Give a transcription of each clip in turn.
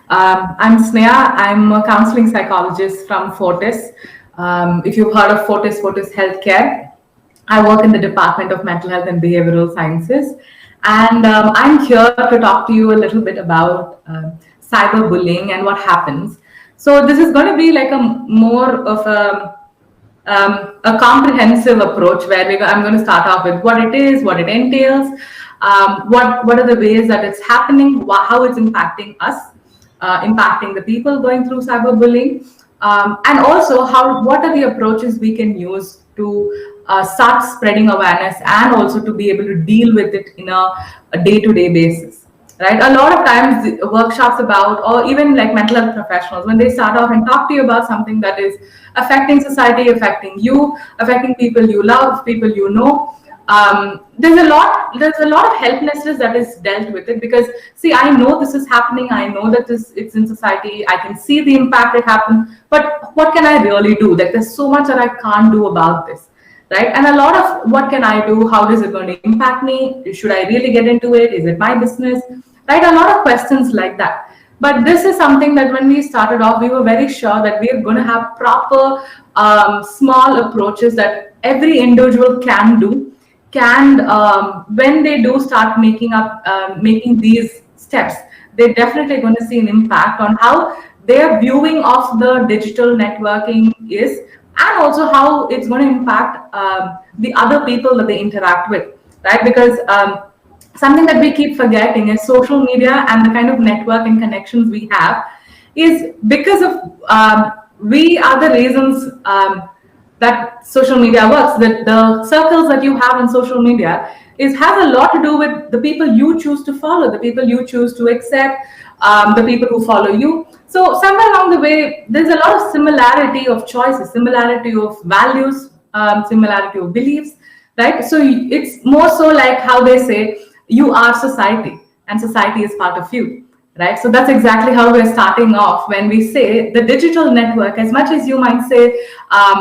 I'm Sneha. I'm a counseling psychologist from Fortis. If you've heard of Fortis, Fortis Healthcare, I work in the Department of Mental Health and Behavioral Sciences. And I'm here to talk to you a little bit about cyberbullying and what happens. So this is going to be like a more of a comprehensive approach where I'm going to start off with what it is, what it entails, what are the ways that it's happening, how it's impacting us, impacting the people going through cyberbullying, and also what are the approaches we can use to start spreading awareness and also to be able to deal with it in a day-to-day basis. Right, a lot of times the workshops about, or even like mental health professionals, when they start off and talk to you about something that is affecting society, affecting you, affecting people you love, people you know, there's a lot of helplessness that is dealt with it, because see, I know this is happening, I know that it's in society, I can see the impact it happened, but what can I really do? Like, there's so much that I can't do about this, right? And a lot of what can I do, how is it going to impact me, should I really get into it, is it my business, right? A lot of questions like that. But this is something that when we started off, we were very sure that we are going to have proper small approaches that every individual can do, when they do start making these steps, they're definitely going to see an impact on how their viewing of the digital networking is, and also how it's going to impact the other people that they interact with, right? Because something that we keep forgetting is social media and the kind of network and connections we have is because of we are the reasons that social media works. That the circles that you have on social media has a lot to do with the people you choose to follow, the people you choose to accept, the people who follow you. So somewhere along the way, there's a lot of similarity of choices, similarity of values, similarity of beliefs, right? So it's more so like how they say, you are society and society is part of you, right? So that's exactly how we're starting off when we say the digital network. As much as you might say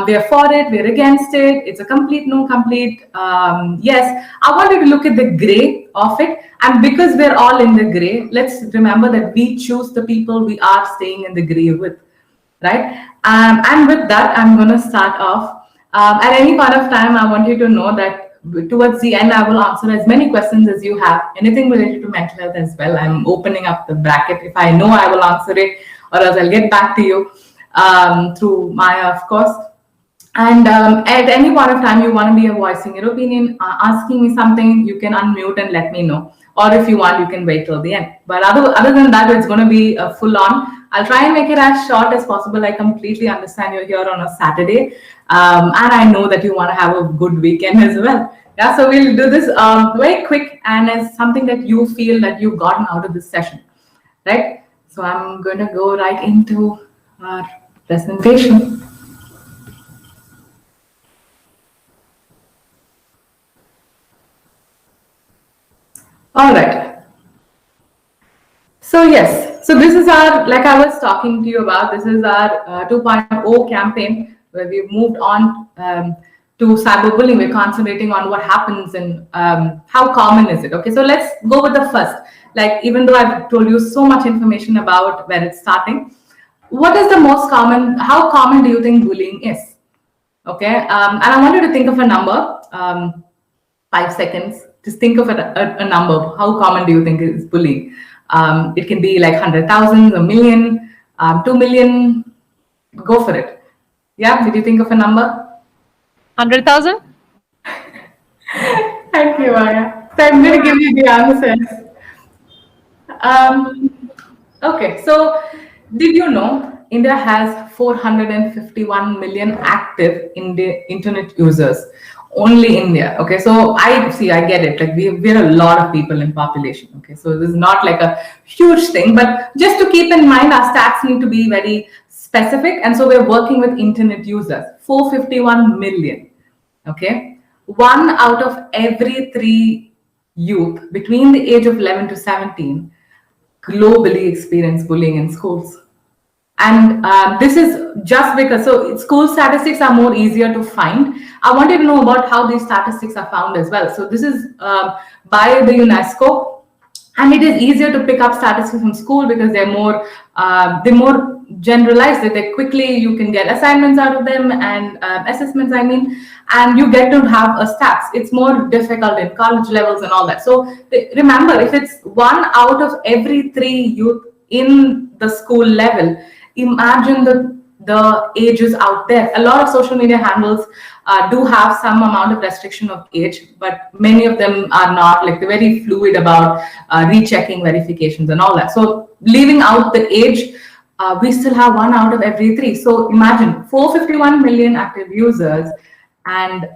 we're for it, we're against it, it's a complete no, complete yes, I want you to look at the gray of it. And because we're all in the gray, let's remember that we choose the people we are staying in the gray with, right? And with that, I'm going to start off. At any point of time, I want you to know that towards the end, I will answer as many questions as you have, anything related to mental health as well. I'm opening up the bracket. If I know, I will answer it, or else I'll get back to you through Maya, of course. And at any point of time, you want to be voicing your opinion, asking me something, you can unmute and let me know. Or if you want, you can wait till the end. But other than that, it's going to be full on. I'll try and make it as short as possible. I completely understand you're here on a Saturday. And I know that you want to have a good weekend as well. Yeah, so we'll do this very quick and as something that you feel that you've gotten out of this session, right? So I'm going to go right into our presentation. All right. So yes, so this is our, like I was talking to you about, this is our 2.0 campaign where we've moved on to cyberbullying. We're concentrating on what happens and how common is it. Okay, so let's go with the first. Like, even though I've told you so much information about where it's starting, what is the most common, how common do you think bullying is? Okay, and I want you to think of a number, 5 seconds. Just think of a number. How common do you think is bullying? It can be like 100,000, a million, 2 million. Go for it. Yeah, did you think of a number? 100,000? Thank you, Maya. So I'm going to give you the answers. Okay, so did you know India has 451 million active internet users? Only India. Okay, so I get it. Like we're a lot of people in population. Okay, so this is not like a huge thing, but just to keep in mind, our stats need to be very specific, and so we're working with internet users. 451 million. Okay, 1 out of every 3 youth between the age of 11 to 17 globally experience bullying in schools. And this is just because, so school statistics are more easier to find. I wanted to know about how these statistics are found as well. So this is by the UNESCO. and it is easier to pick up statistics from school because they're more generalized. That they quickly you can get assignments out of them and assessments. I mean, and you get to have a stats. It's more difficult in college levels and all that. So remember, if it's 1 out of every 3 youth in the school level, imagine the ages out there. A lot of social media handles do have some amount of restriction of age, but many of them are not. Like they're very fluid about rechecking verifications and all that. So leaving out the age, we still have 1 out of every 3. So imagine 451 million active users and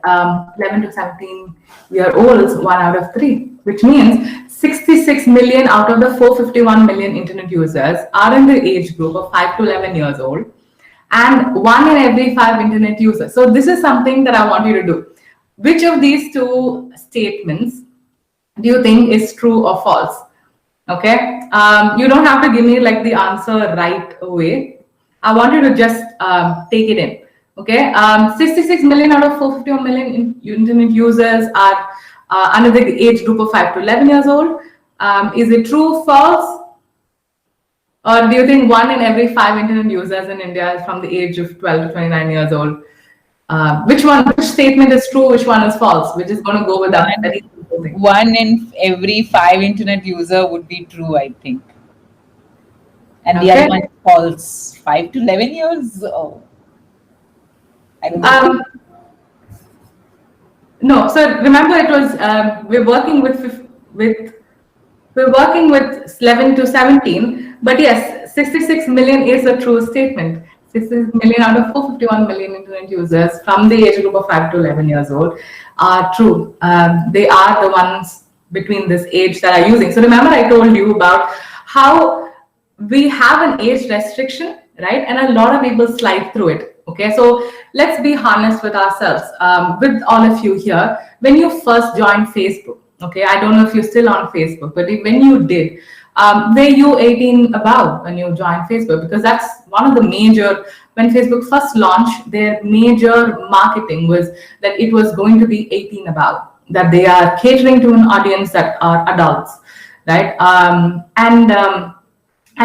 11 to 17 year olds, 1 out of 3, which means 66 million out of the 451 million internet users are in the age group of 5 to 11 years old, and 1 in every 5 internet users. So this is something that I want you to do. Which of these 2 statements do you think is true or false? Okay, you don't have to give me like the answer right away. I want you to just take it in. Okay, 66 million out of 451 million internet users are under the age group of 5 to 11 years old. Is it true, false? Or do you think 1 in every 5 internet users in India is from the age of 12 to 29 years old? Which statement is true, which one is false? We're just going to go with that. 1 in every 5 internet user would be true, I think. And the other one is false. 5 to 11 years? Oh. I don't know. No, so remember it was, we're working we're working with 11 to 17, but yes, 66 million is a true statement. 66 million out of 451 million internet users from the age group of 5 to 11 years old are true. They are the ones between this age that are using. So remember I told you about how we have an age restriction, right? And a lot of people slide through it. Okay, so let's be honest with ourselves, with all of you here. When you first joined Facebook, okay, I don't know if you're still on Facebook, but when you did, were you 18 above when you joined Facebook? Because that's one of the major, when Facebook first launched, their major marketing was that it was going to be 18 above, that they are catering to an audience that are adults, right? I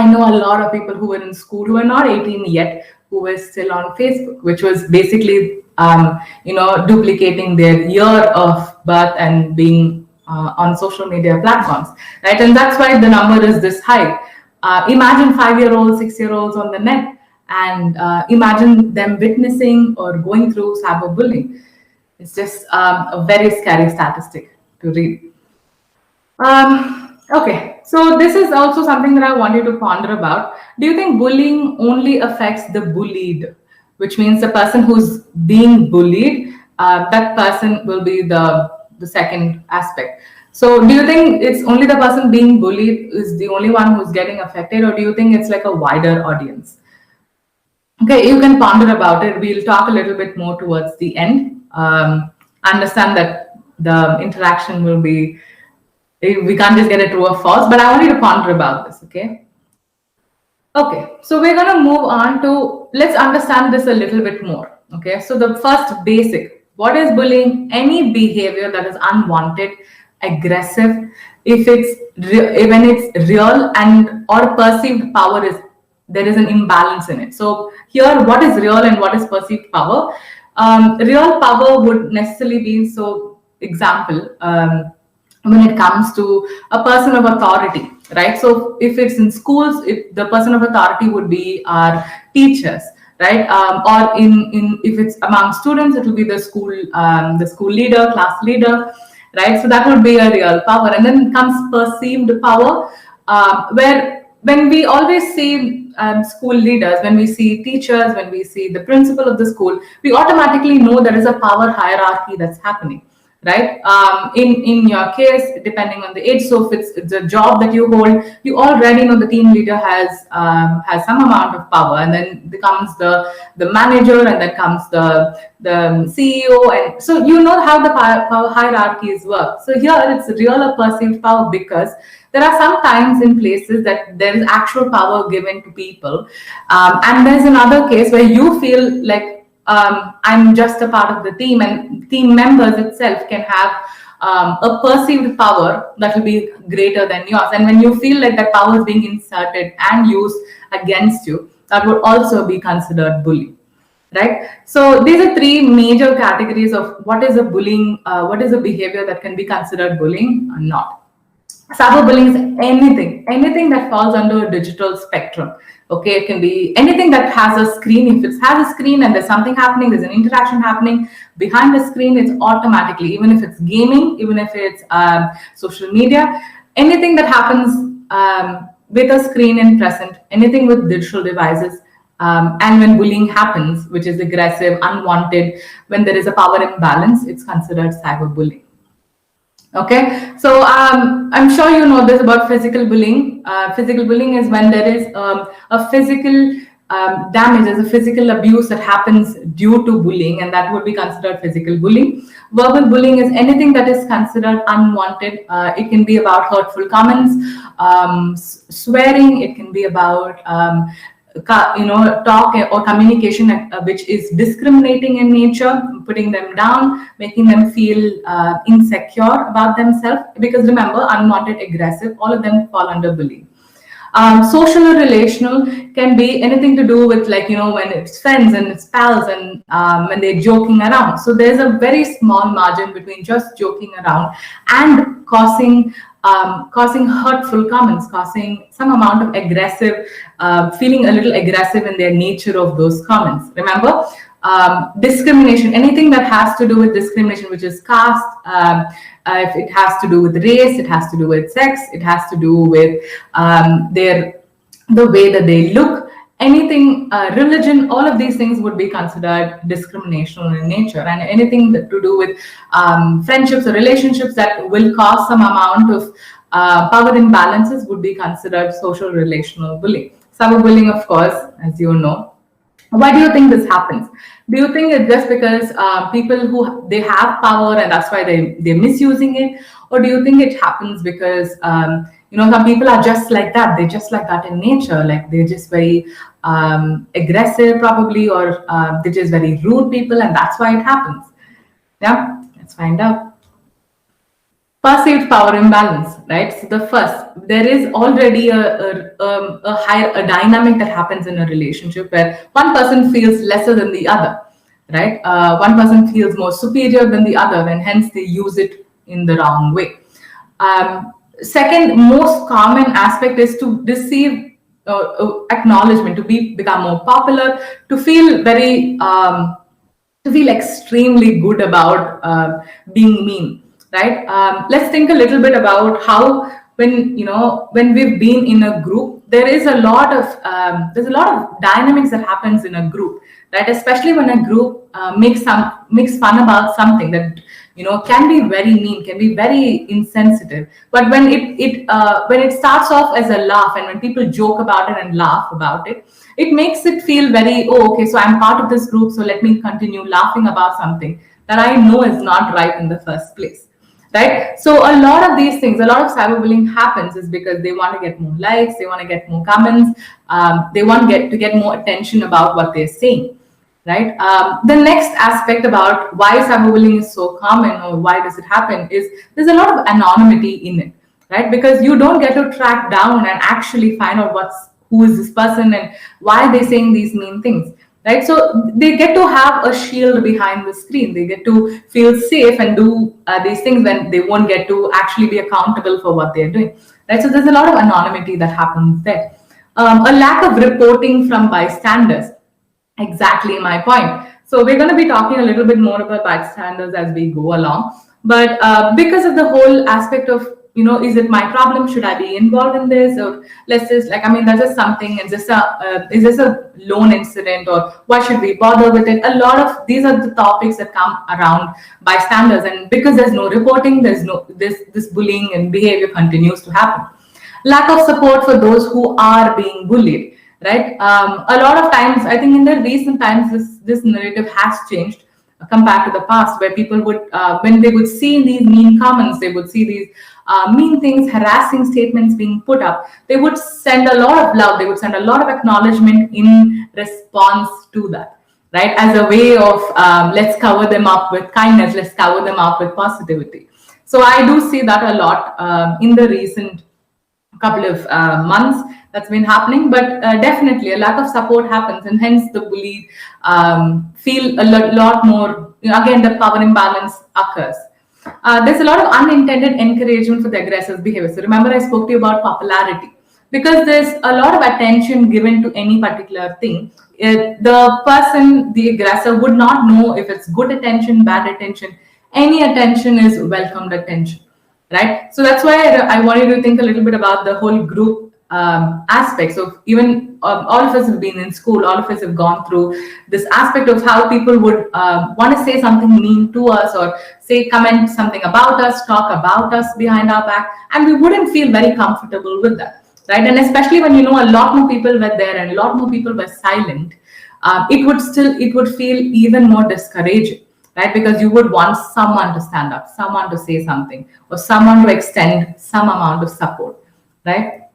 know a lot of people who were in school who are not 18 yet, who were still on Facebook, which was basically, duplicating their year of birth and being on social media platforms, right? And that's why the number is this high. Imagine 5-year-olds, 6-year-olds on the net, and imagine them witnessing or going through cyberbullying. It's just a very scary statistic to read. Okay, so this is also something that I want you to ponder about. Do you think bullying only affects the bullied, which means the person who's being bullied, that person will be the second aspect. So do you think it's only the person being bullied is the only one who's getting affected, or do you think it's like a wider audience? Okay, you can ponder about it. We'll talk a little bit more towards the end. Understand that the interaction will be, we can't just get it true or false, but I want you to ponder about this, okay? Okay, so we're going to move on to, let's understand this a little bit more, okay? So the first basic, what is bullying? Any behavior that is unwanted, aggressive, if it's when it's real and or perceived power is, there is an imbalance in it. So here, what is real and what is perceived power? Real power would necessarily be, so example, when it comes to a person of authority, right? So if it's in schools, if the person of authority would be our teachers, right? Or if it's among students, it will be the school leader, class leader, right? So that would be a real power. And then comes perceived power, where when we always see school leaders, when we see teachers, when we see the principal of the school, we automatically know there is a power hierarchy that's happening, right? In your case, depending on the age, so if it's a job that you hold, you already know the team leader has some amount of power, and then comes the manager, and then comes the CEO, and so you know how the power hierarchies work. So here it's real or perceived power, because there are some times in places that there is actual power given to people, and there's another case where you feel like I'm just a part of the team, and team members itself can have a perceived power that will be greater than yours. And when you feel like that power is being inserted and used against you, that would also be considered bullying. Right? So these are three major categories of what is a bullying, what is a behavior that can be considered bullying or not. Cyberbullying is anything that falls under a digital spectrum. Okay, it can be anything that has a screen. If it has a screen and there's something happening, there's an interaction happening behind the screen, it's automatically, even if it's gaming, even if it's social media, anything that happens with a screen in present, anything with digital devices, and when bullying happens, which is aggressive, unwanted, when there is a power imbalance, it's considered cyberbullying. Okay, so I'm sure you know this about physical bullying. Physical bullying is when there is a physical damage, there's a physical abuse that happens due to bullying, and that would be considered physical bullying. Verbal bullying is anything that is considered unwanted. It can be about hurtful comments, swearing. It can be about talk or communication which is discriminating in nature, putting them down, making them feel insecure about themselves. Because remember, unwanted, aggressive, all of them fall under bullying. Social or relational can be anything to do with, like, when it's friends and it's pals and when they're joking around. So there's a very small margin between just joking around and causing hurtful comments, causing some amount of aggressive, feeling a little aggressive in their nature of those comments. Remember, discrimination, anything that has to do with discrimination, which is caste, if it has to do with race, it has to do with sex, it has to do with the way that they look, anything, religion, all of these things would be considered discriminational in nature. And anything to do with friendships or relationships that will cause some amount of power imbalances would be considered social relational bullying. Cyberbullying, of course, as you know. Why do you think this happens? Do you think it's just because people who they have power and that's why they're misusing it? Or do you think it happens because some people are just like that? They're just like that in nature. Like they're just very aggressive probably, or they're just very rude people, and that's why it happens. Yeah, let's find out. Perceived power imbalance, right? So the first, there is already a dynamic that happens in a relationship where one person feels lesser than the other, right? One person feels more superior than the other, and hence they use it in the wrong way. Second most common aspect is to receive acknowledgement, to become more popular, to feel extremely good about being mean. Right? Let's think a little bit about how when we've been in a group, there's a lot of dynamics that happens in a group, right? Especially when a group makes fun about something that can be very mean, can be very insensitive. But when it starts off as a laugh, and when people joke about it and laugh about it, it makes it feel very, okay, so I'm part of this group, so let me continue laughing about something that I know is not right in the first place. Right? So a lot of these things, a lot of cyberbullying happens is because they want to get more likes, they want to get more comments, they want to get more attention about what they're saying. Right? The next aspect about why cyberbullying is so common, or why does it happen, is there's a lot of anonymity in it. Right? Because you don't get to track down and actually find out who is this person and why they're saying these mean things. Right, so they get to have a shield behind the screen. They get to feel safe and do these things when they won't get to actually be accountable for what they're doing. Right, so there's a lot of anonymity that happens there. A lack of reporting from bystanders. Exactly my point. So we're going to be talking a little bit more about bystanders as we go along. But because of the whole aspect of is it my problem? Should I be involved in this? Or let's just that's just something. Is this a lone incident? Or why should we bother with it? A lot of these are the topics that come around bystanders, and because there's no reporting, there's no this bullying and behavior continues to happen. Lack of support for those who are being bullied. Right? A lot of times, I think in the recent times, this narrative has changed compared to the past, where people would, when they would see these mean comments, they would see these mean things, harassing statements being put up, they would send a lot of love, they would send a lot of acknowledgement in response to that, right? As a way of let's cover them up with kindness, let's cover them up with positivity. So I do see that a lot in the recent couple of months that's been happening. But definitely a lack of support happens, and hence the bullied feel a lot more, again the power imbalance occurs. There's a lot of unintended encouragement for the aggressor's behavior. So remember I spoke to you about popularity. Because there's a lot of attention given to any particular thing, the person, the aggressor, would not know if it's good attention, bad attention. Any attention is welcomed attention, right? So that's why I wanted to think a little bit about the whole group aspect. So even all of us have been in school, all of us have gone through this aspect of how people would want to say something mean to us, or say comment something about us, talk about us behind our back, and we wouldn't feel very comfortable with that, right? And especially when a lot more people were there and a lot more people were silent, it would feel even more discouraging, right? Because you would want someone to stand up, someone to say something, or someone to extend some amount of support, right?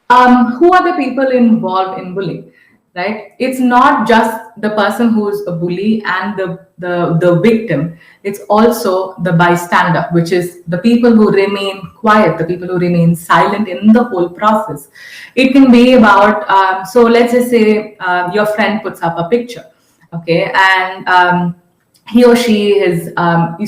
Who are the people involved in bullying, right? It's not just the person who's a bully and the victim. It's also the bystander, which is the people who remain quiet, the people who remain silent in the whole process. It can be about, so let's just say your friend puts up a picture, okay, and he or she is,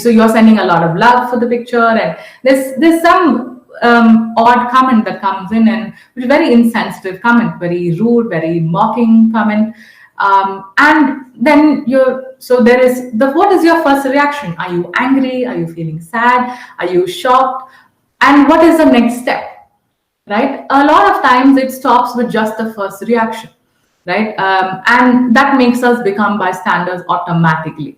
so you're sending a lot of love for the picture, and there's some odd comment that comes in, and which is very insensitive comment, very rude, very mocking comment, and then there is what is your first reaction? Are you angry? Are you feeling sad? Are you shocked? And what is the next step, right? A lot of times it stops with just the first reaction, right? And that makes us become bystanders automatically.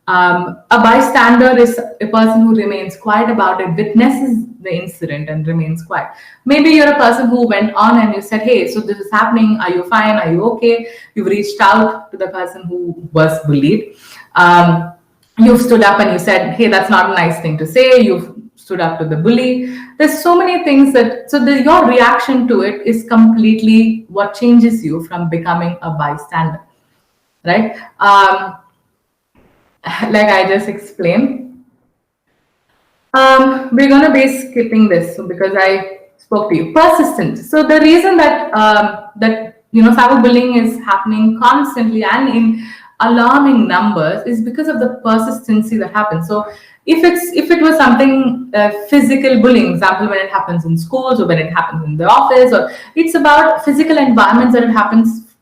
A bystander is a person who remains quiet about it, witnesses the incident and remains quiet. Maybe you're a person who went on and you said, hey, so this is happening. Are you fine? Are you okay? You've reached out to the person who was bullied. You've stood up and you said, hey, that's not a nice thing to say. You've stood up to the bully. There's so many things your reaction to it is completely what changes you from becoming a bystander, right? Like I just explained, we're going to be skipping this because I spoke to you. Persistence. So the reason that cyberbullying is happening constantly and in alarming numbers is because of the persistency that happens. So if it was something physical bullying, example, when it happens in schools or when it happens in the office, or it's about physical environments that it happens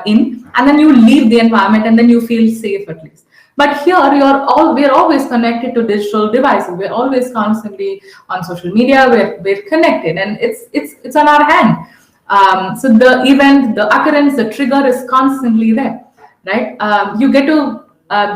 in, and then you leave the environment and then you feel safe at least. But here we're always connected to digital devices. We're always constantly on social media. We're connected, and it's on our hand. So the event, the occurrence, the trigger is constantly there, right? You get to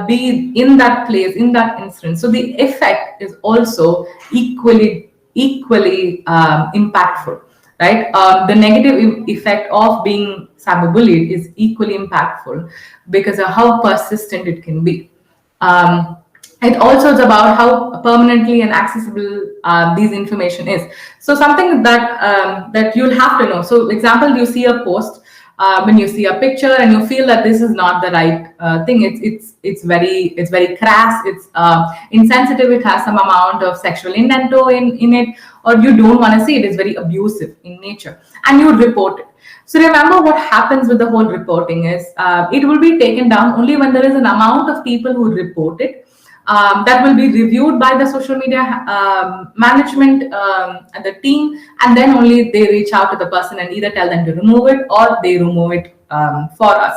be in that place, in that instance. So the effect is also equally impactful, right? The negative effect of being cyberbullied is equally impactful because of how persistent it can be. It also is about how permanently and accessible these information is. So something that you'll have to know. So example, you see a post, when you see a picture and you feel that this is not the right thing, it's very crass, it's insensitive, it has some amount of sexual innuendo in it, or you don't want to see it, it's very abusive in nature, and you report it. So remember, what happens with the whole reporting is it will be taken down only when there is an amount of people who report it. That will be reviewed by the social media management and the team, and then only they reach out to the person and either tell them to remove it or they remove it for us,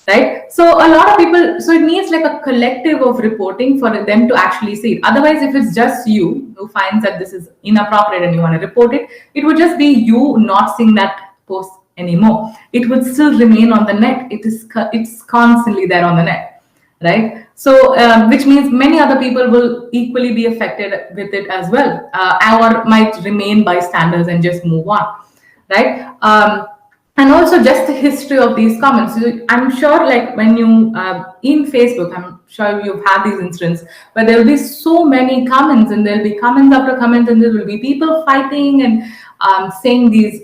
right? So a lot of people, so it needs like a collective of reporting for them to actually see it. Otherwise, if it's just you who finds that this is inappropriate and you want to report it, it would just be you not seeing that post anymore. It would still remain on the net. It's constantly there on the net, right? So which means many other people will equally be affected with it as well, or might remain bystanders and just move on, right? And also just the history of these comments. I'm sure, like when you in Facebook, I'm sure you've had these incidents where there will be so many comments, and there'll be comments after comments, and there will be people fighting and saying these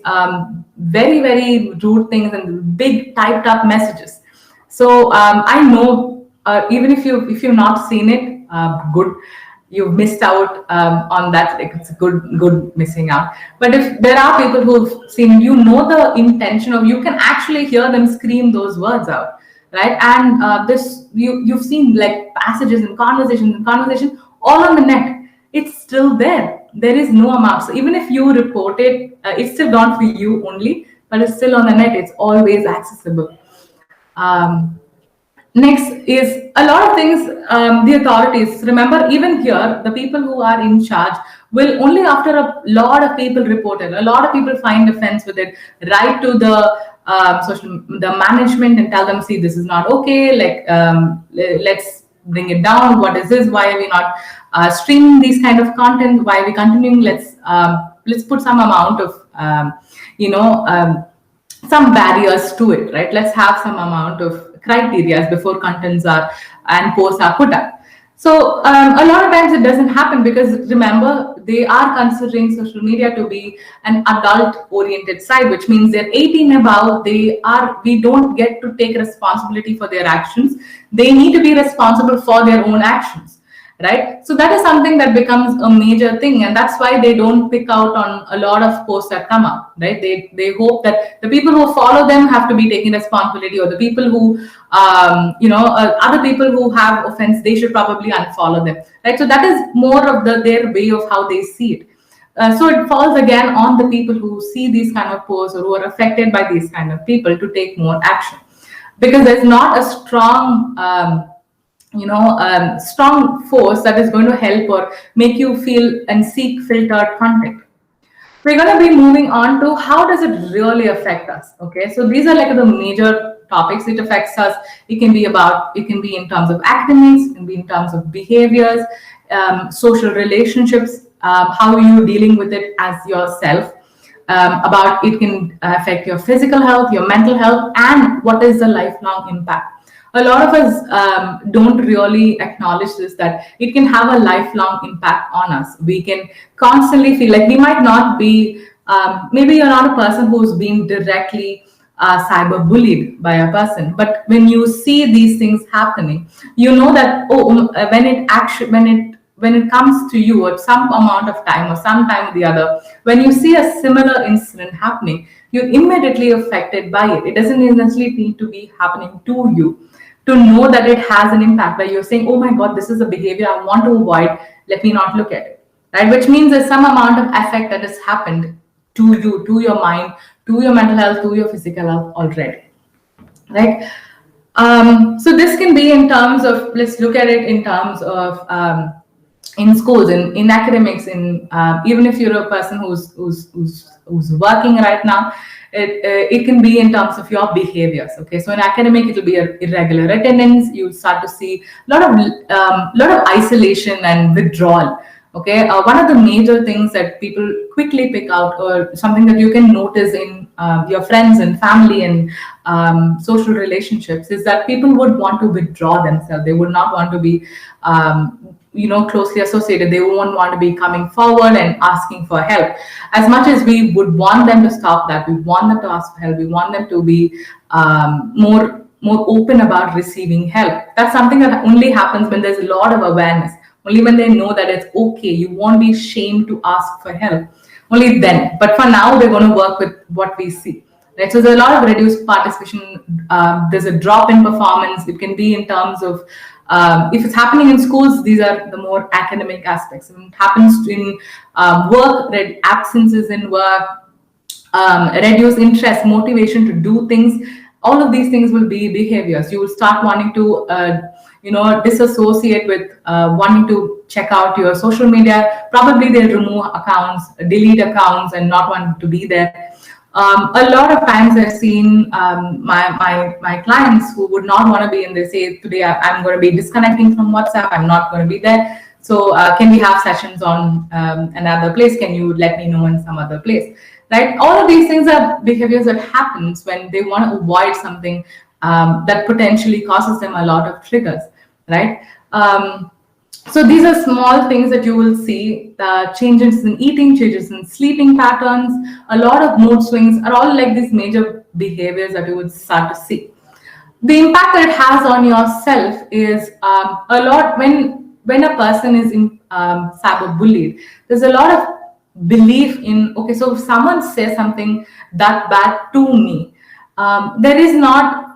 very, very rude things and big typed up messages. So I know, even if you've not seen it, good. you've missed out on that. Like, it's a good missing out. But if there are people who've seen, the intention of, you can actually hear them scream those words out, right? And this you've seen like passages and conversation all on the net. It's still there. There is no amount. So even if you report it, it's still not for you only, but it's still on the net. It's always accessible. Next is a lot of things. The authorities, remember, even here, the people who are in charge will only after a lot of people report it, a lot of people find offense with it, write to the management and tell them, see, this is not okay. Like, let's bring it down. What is this? Why are we not streaming these kind of content? Why are we continuing? Let's put some amount of some barriers to it, right? Let's have some amount of criteria before contents are and posts are put up. So a lot of times it doesn't happen because, remember, they are considering social media to be an adult-oriented site, which means they're 18 above. We don't get to take responsibility for their actions. They need to be responsible for their own actions. Right? So that is something that becomes a major thing, and that's why they don't pick out on a lot of posts that come up, right? They hope that the people who follow them have to be taking responsibility, or the people who, other people who have offense, they should probably unfollow them, right? So that is more of their way of how they see it. So it falls again on the people who see these kind of posts or who are affected by these kind of people to take more action, because there's not a strong strong force that is going to help or make you feel and seek filtered content. We're going to be moving on to how does it really affect us. Okay, so these are like the major topics it affects us. It can be in terms of academics, it can be in terms of behaviors, social relationships, how are you dealing with it as yourself. About it can affect your physical health, your mental health, and what is the lifelong impact. A lot of us don't really acknowledge this, that it can have a lifelong impact on us. We can constantly feel like we might not be, maybe you're not a person who's being directly cyber bullied by a person, but when you see these things happening, you know that when it comes to you at some amount of time or some time or the other, when you see a similar incident happening, you're immediately affected by it. It doesn't necessarily need to be happening to you to know that it has an impact, where you're saying, oh my God, this is a behavior I want to avoid. Let me not look at it, right? Which means there's some amount of effect that has happened to you, to your mind, to your mental health, to your physical health already, right? So this can be in terms of, let's look at it in terms of in schools, in academics, even if you're a person who's working right now, it can be in terms of your behaviors. Okay, so in academic, it will be irregular attendance. You start to see a lot of isolation and withdrawal. Okay, one of the major things that people quickly pick out, or something that you can notice in your friends and family and social relationships, is that people would want to withdraw themselves. They would not want to be closely associated. They won't want to be coming forward and asking for help. As much as we would want them to stop that, we want them to ask for help, we want them to be more open about receiving help. That's something that only happens when there's a lot of awareness. Only when they know that it's okay, you won't be ashamed to ask for help. Only then. But for now, we're going to work with what we see. Right? So there's a lot of reduced participation. There's a drop in performance. It can be in terms of, if it's happening in schools, these are the more academic aspects. If it happens in work, absences in work, reduced interest, motivation to do things. All of these things will be behaviors. You will start wanting to, disassociate with wanting to check out your social media. Probably they'll remove accounts, delete accounts, and not want to be there. A lot of times I've seen my clients who would not want to be in. They say, today I'm going to be disconnecting from WhatsApp. I'm not going to be there. So can we have sessions on another place? Can you let me know in some other place? Right? All of these things are behaviors that happens when they want to avoid something that potentially causes them a lot of triggers, right? So these are small things that you will see. Changes in eating, changes in sleeping patterns, a lot of mood swings are all like these major behaviors that you would start to see. The impact that it has on yourself is a lot when when a person is in cyber bullied, there's a lot of belief in, okay, so if someone says something that bad to me, there is not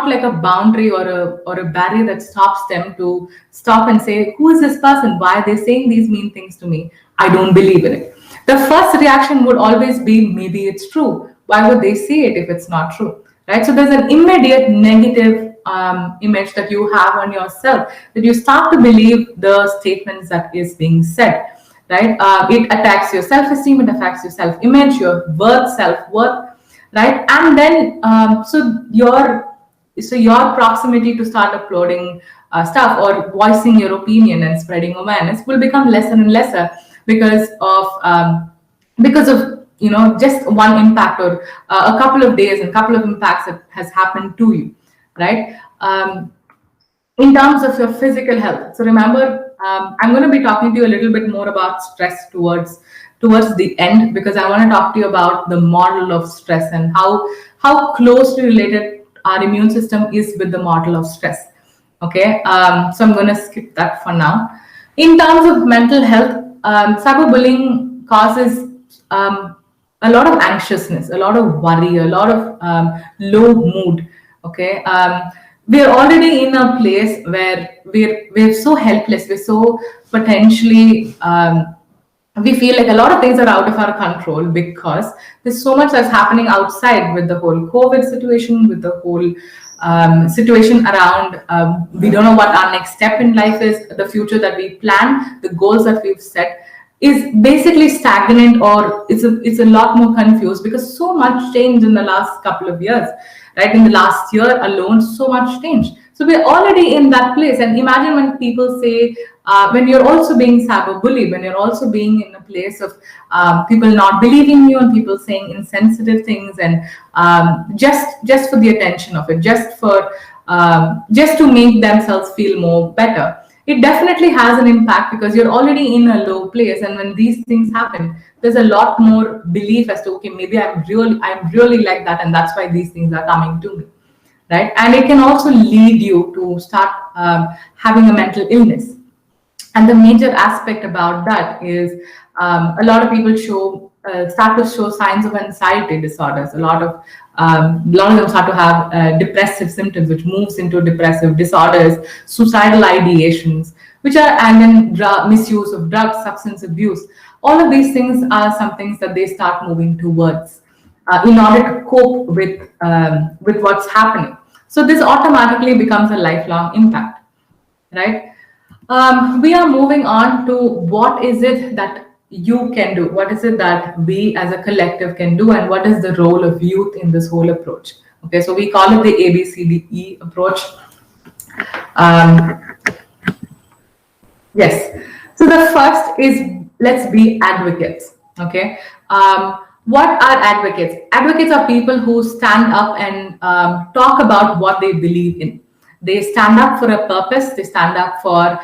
like a boundary or a barrier that stops them to stop and say, who is this person? Why are they saying these mean things to me? I don't believe in it. The first reaction would always be, maybe it's true. Why would they say it if it's not true? Right? So there's an immediate negative image that you have on yourself, that you start to believe the statements that is being said. Right? It attacks your self-esteem, it affects your self-image, your worth, self-worth, right? And then your proximity to start uploading stuff or voicing your opinion and spreading awareness will become lesser and lesser because of just one impact or a couple of days and a couple of impacts that has happened to you, right? In terms of your physical health, so remember, I'm going to be talking to you a little bit more about stress towards the end, because I want to talk to you about the model of stress and how closely related our immune system is with the model of stress. Okay, so I'm going to skip that for now. In terms of mental health, cyberbullying causes a lot of anxiousness, a lot of worry, a lot of low mood. Okay, we're already in a place where we're so helpless, we're so potentially we feel like a lot of things are out of our control because there's so much that's happening outside with the whole COVID situation, with the whole situation around we don't know what our next step in life is, the future that we plan, the goals that we've set is basically stagnant, or it's a lot more confused because so much changed in the last couple of years, right? In the last year alone, so much changed. So we're already in that place. And imagine when people say, when you're also being cyberbullied, when you're also being in a place of people not believing you and people saying insensitive things, and just for the attention of it, just to make themselves feel more better. It definitely has an impact because you're already in a low place, and when these things happen, there's a lot more belief as to, okay, maybe I'm really like that, and that's why these things are coming to me, right? And it can also lead you to start having a mental illness. And the major aspect about that is a lot of people start to show signs of anxiety disorders. A lot of them start to have depressive symptoms, which moves into depressive disorders, suicidal ideations, and then misuse of drugs, substance abuse. All of these things are some things that they start moving towards in order to cope with what's happening. So this automatically becomes a lifelong impact, right? We are moving on to what is it that you can do? What is it that we as a collective can do? And what is the role of youth in this whole approach? Okay, so we call it the ABCDE approach. Yes. So the first is, let's be advocates. Okay. What are advocates? Advocates are people who stand up and talk about what they believe in. They stand up for a purpose. They stand up for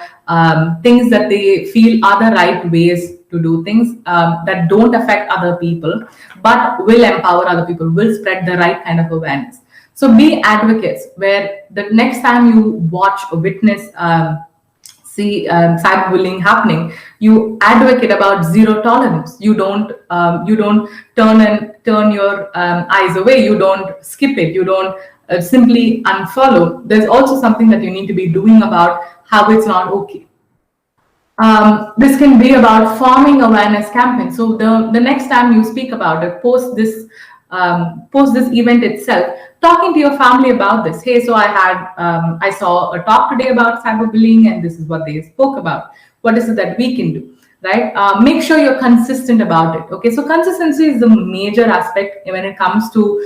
things that they feel are the right ways to do things that don't affect other people, but will empower other people, will spread the right kind of awareness. So be advocates, where the next time you watch or witness see cyberbullying happening, you advocate about zero tolerance. You don't turn your eyes away. You don't skip it. You don't simply unfollow. There's also something that you need to be doing about how it's not okay. This can be about forming awareness campaigns. So the next time you speak about it, post this event itself, talking to your family about this. Hey, so I saw a talk today about cyberbullying, and this is what they spoke about. What is it that we can do, right? Make sure you're consistent about it. Okay, so consistency is the major aspect when it comes to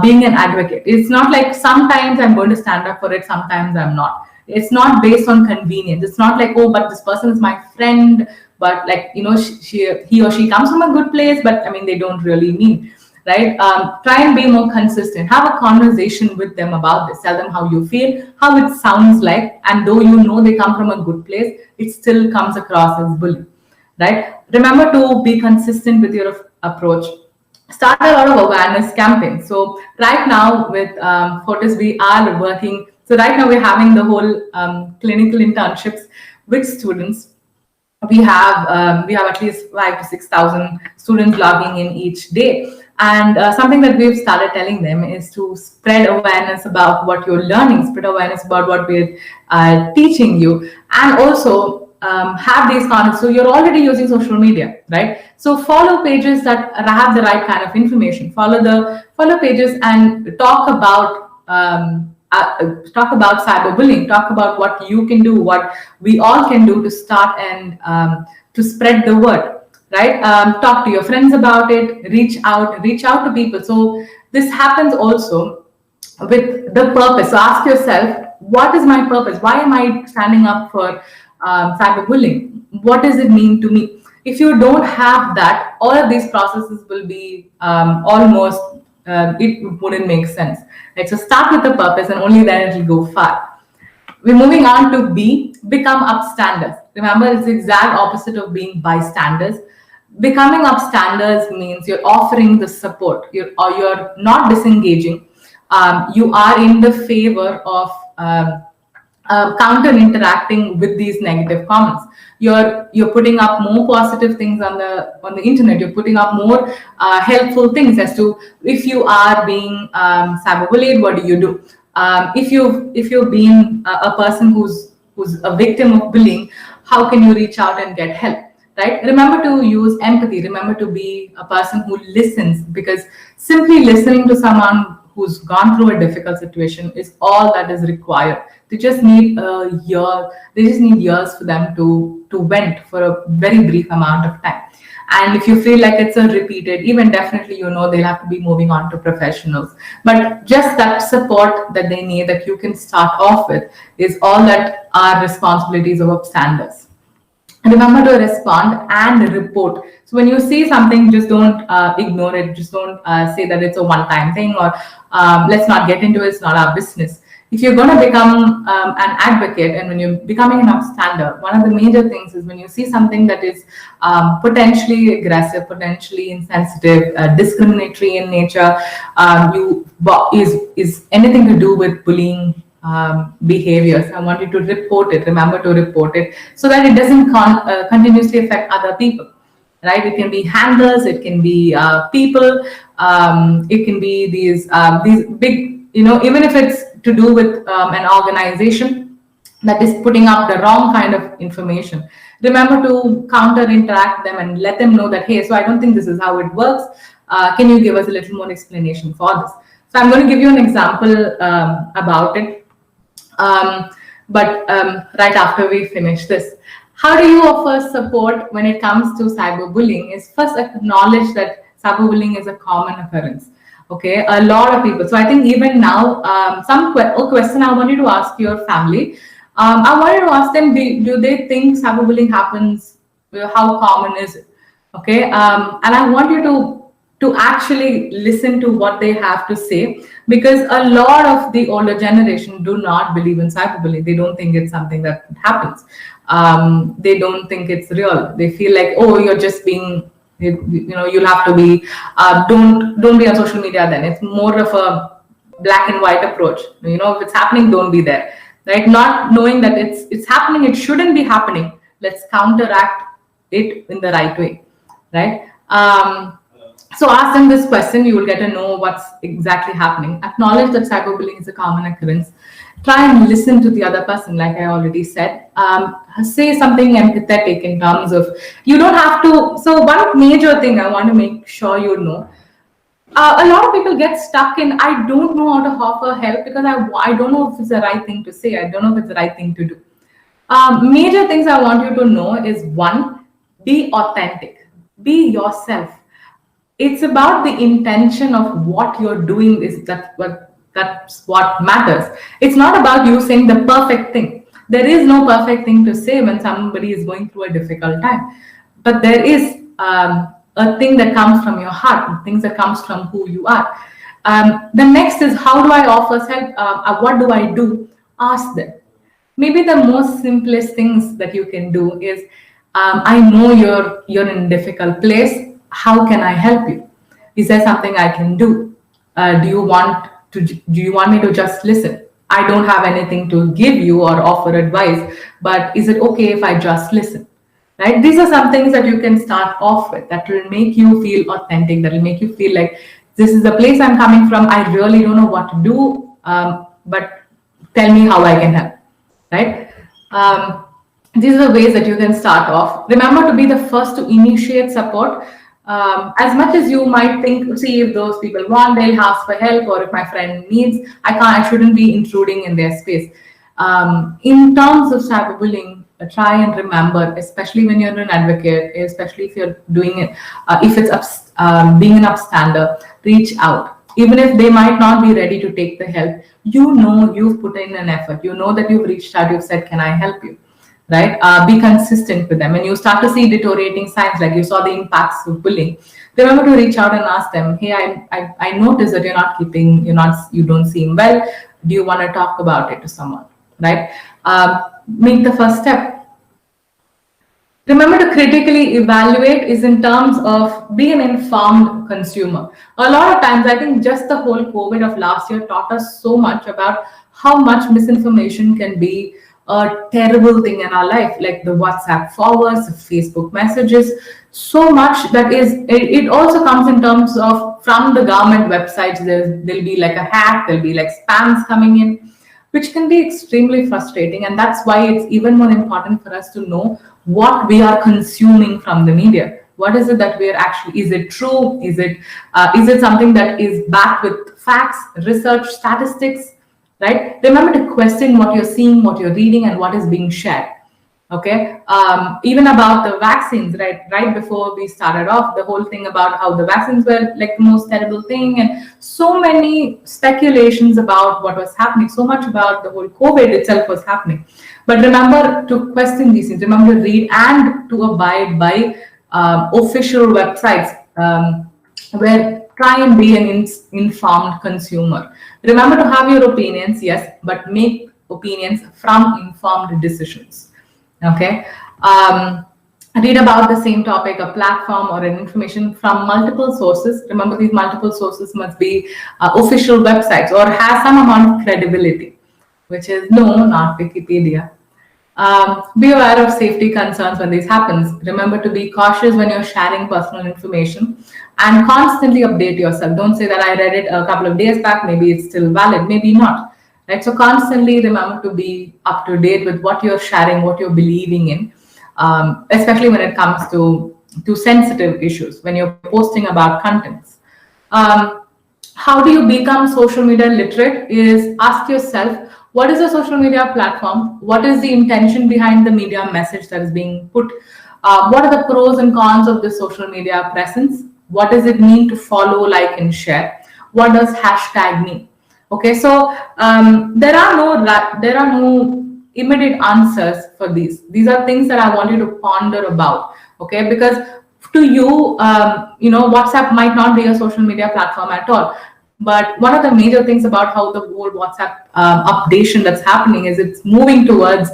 being an advocate. It's not like sometimes I'm going to stand up for it, sometimes I'm not. It's not based on convenience. It's not like, oh, but this person is my friend, but like, he or she comes from a good place, but I mean, they don't really mean, right? Try and be more consistent. Have a conversation with them about this. Tell them how you feel, how it sounds like, and though you know they come from a good place, it still comes across as bullying, right? Remember to be consistent with your approach. Start a lot of awareness campaigns. So right now with Fortis, we are working So right now we're having the whole clinical internships with students. We have at least 5 to 6,000 students logging in each day, and something that we've started telling them is to spread awareness about what you're learning, spread awareness about what we're teaching you, and also have these content. So you're already using social media, right? So follow pages that have the right kind of information. Follow pages and talk about cyberbullying, talk about what you can do, what we all can do to start and to spread the word, right? Talk to your friends about it, reach out to people. So this happens also with the purpose. So ask yourself, what is my purpose? Why am I standing up for cyberbullying? What does it mean to me? If you don't have that, all of these processes will be almost, it wouldn't make sense. Right? So start with the purpose, and only then it will go far. We're moving on to B, become upstanders. Remember, it's the exact opposite of being bystanders. Becoming upstanders means you're offering the support, you're not disengaging. You are in the favor of counter interacting with these negative comments. You're putting up more positive things on the internet. You're putting up more helpful things as to if you are being cyberbullied, what do you do? If you've been a person who's a victim of bullying, how can you reach out and get help? Right? Remember to use empathy. Remember to be a person who listens, because simply listening to someone who's gone through a difficult situation is all that is required. They just need a year. They just need years for them to vent for a very brief amount of time. And if you feel like it's a repeated event, definitely they'll have to be moving on to professionals. But just that support that they need, that you can start off with, is all that are responsibilities of upstanders. Remember to respond and report. So when you see something, just don't ignore it. Just don't say that it's a one-time thing, or let's not get into it. It's not our business. If you're going to become an advocate, and when you're becoming an upstander, one of the major things is when you see something that is potentially aggressive, potentially insensitive, discriminatory in nature, is anything to do with bullying behaviors, I want you to report it. Remember to report it so that it doesn't continuously affect other people. Right? It can be handlers, it can be people, it can be these big, even if it's to do with an organization that is putting up the wrong kind of information. Remember to counter interact them and let them know that, hey, so I don't think this is how it works. Can you give us a little more explanation for this? So I'm going to give you an example about it. But right after we finish this, how do you offer support when it comes to cyberbullying? Is first acknowledge that cyberbullying is a common occurrence. Okay, a lot of people. So I think even now, a question I wanted to ask your family. I wanted to ask them: do they think cyberbullying happens? How common is it? Okay, and I want you to actually listen to what they have to say, because a lot of the older generation do not believe in cyberbullying. They don't think it's something that happens. They don't think it's real. They feel like, oh, you're just being, you'll have to be, don't be on social media then. It's more of a black and white approach. If it's happening, don't be there. Right? Not knowing that it's happening, it shouldn't be happening. Let's counteract it in the right way. Right? So ask them this question, you will get to know what's exactly happening. Acknowledge that cyberbullying is a common occurrence. Try and listen to the other person, like I already said. Say something empathetic in terms of, you don't have to. So one major thing I want to make sure you know, a lot of people get stuck in, I don't know how to offer help because I don't know if it's the right thing to say. I don't know if it's the right thing to do. Major things I want you to know is, one, be authentic. Be yourself. It's about the intention of what you're doing. That's what matters. It's not about you saying the perfect thing. There is no perfect thing to say when somebody is going through a difficult time. But there is a thing that comes from your heart, things that comes from who you are. The next is, how do I offer help? What do I do? Ask them. Maybe the most simplest things that you can do is, I know you're in a difficult place. How can I help you? Is there something I can do? Do you want me to just listen? I don't have anything to give you or offer advice, but is it okay if I just listen? Right? These are some things that you can start off with that will make you feel authentic, that will make you feel like this is the place I'm coming from. I really don't know what to do, but tell me how I can help. Right? These are the ways that you can start off. Remember to be the first to initiate support. As much as you might think, see, if those people want, they'll ask for help, or if my friend needs, I shouldn't be intruding in their space. In terms of cyberbullying, try and remember, especially when you're an advocate, especially if you're doing it, if it's being an upstander, reach out. Even if they might not be ready to take the help, you know you've put in an effort. You know that you've reached out, you've said, can I help you? Right? Be consistent with them. When you start to see deteriorating signs, like you saw the impacts of bullying, remember to reach out and ask them, hey, I noticed that you don't seem well. Do you want to talk about it to someone? Right? Make the first step. Remember to critically evaluate is in terms of be an informed consumer. A lot of times, I think just the whole COVID of last year taught us so much about how much misinformation can be a terrible thing in our life, like the WhatsApp forwards, the Facebook messages, so much that it also comes in terms of from the government websites, there'll be like a hack, there'll be like spams coming in, which can be extremely frustrating. And that's why it's even more important for us to know what we are consuming from the media. What is it that we are actually, is it true? Is it something that is backed with facts, research, statistics, right? Remember to question what you're seeing, what you're reading, and what is being shared. Okay, even about the vaccines, right before we started off, the whole thing about how the vaccines were like the most terrible thing, and so many speculations about what was happening, so much about the whole COVID itself was happening. But remember to question these things, remember to read and to abide by official websites, where try and be an informed consumer. Remember to have your opinions, yes, but make opinions from informed decisions. Okay. Read about the same topic, a platform or an information from multiple sources. Remember, these multiple sources must be official websites or have some amount of credibility, which is no, not Wikipedia. Be aware of safety concerns when this happens. Remember to be cautious when you're sharing personal information and constantly update yourself. Don't say that I read it a couple of days back, maybe it's still valid, maybe not. Right? So constantly remember to be up to date with what you're sharing, what you're believing in, especially when it comes to sensitive issues, when you're posting about contents. How do you become social media literate is ask yourself, what is a social media platform? What is the intention behind the media message that is being put? What are the pros and cons of the social media presence? What does it mean to follow, like, and share? What does hashtag mean? Okay, so there are no immediate answers for these. These are things that I want you to ponder about. Okay, because to you, WhatsApp might not be a social media platform at all. But one of the major things about how the whole WhatsApp updation that's happening is it's moving towards,